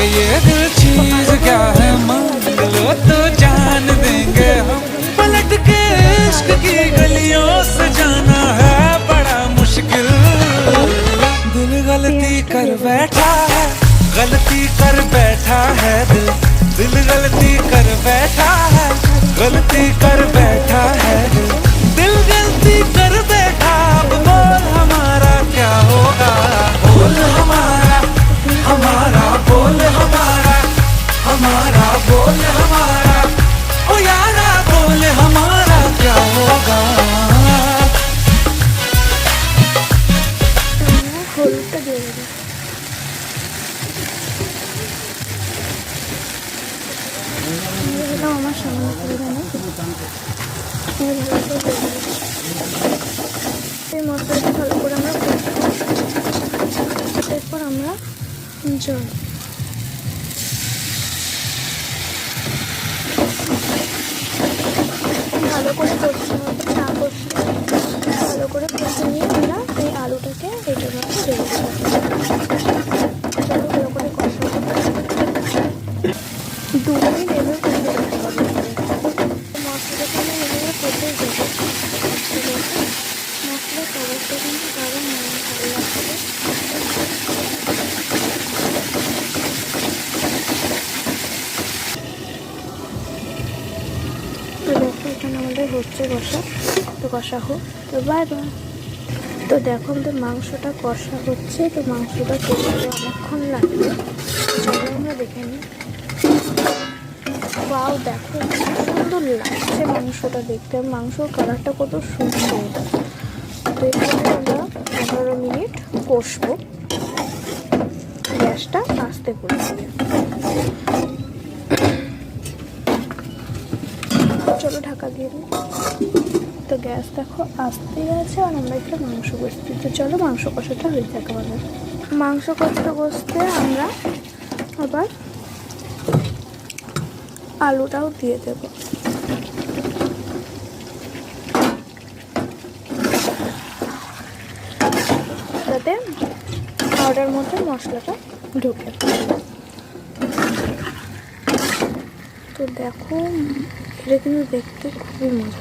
ये दिल चीज क्या है मांग लो तो जान देंगे हम। पलट के इश्क की गलियों से जाना है बड़ा मुश्किल। दिल गलती कर बैठा है, गलती कर बैठा है दिल। दिल गलती कर बैठा है, गलती कर बैठा है दिल। दिल गलती कर बैठा, अब बोल हमारा क्या होगा। बोल हमारा, हमारा बोल हमारा, हमारा बोल हमारा, ओ यारा बोल हमारा क्या होगा। হলুদটা দিয়ে দেবো। আমার সামনে এই মশলাটা ভালো করে আমরা এরপর আমরা জল ভালো করে কষতে হবে, না কষলে ভালো করে কষে নিয়ে আমরা এই আলুটাকে এটার মধ্যে দেবো। ভালো করে কষা 2 মিনিট এভাবে কষে রাখতে হবে। মশলাটাকে আমি এভাবে কষে দেবো। মশলার কালারটা কিন্তু দারুণ ভালো লাগছে। তো দেখো এখানে আমাদের হচ্ছে কষা, তো কষা হোক। তো বাই বাই। তো দেখো আমাদের মাংসটা কষা হচ্ছে, তো মাংসটা কষাতে অনেকক্ষণ লাগবে। চলো আমরা দেখে নিই। বাও দেখো সুন্দর লাগছে মাংসটা দেখতে, মাংসর কালারটা কত সুন্দর। তো এখানে আমরা 15 মিনিট কষবো, গ্যাসটা আস্তে করে দিয়ে। চলো ঢাকা দিয়ে দিই। তো গ্যাস দেখো আস্তে আছে, আর আমরা একটু মাংস কষতে। তো চলো মাংস কষাটা হয়ে থাকে আমাদের। মাংস কষতে কষতে আমরা আবার আলুটাও দিয়ে দেব। যাতে পাউডার মধ্যে মশলাটা ঢুকে। তো দেখো এটা কিন্তু দেখতে খুবই মজা।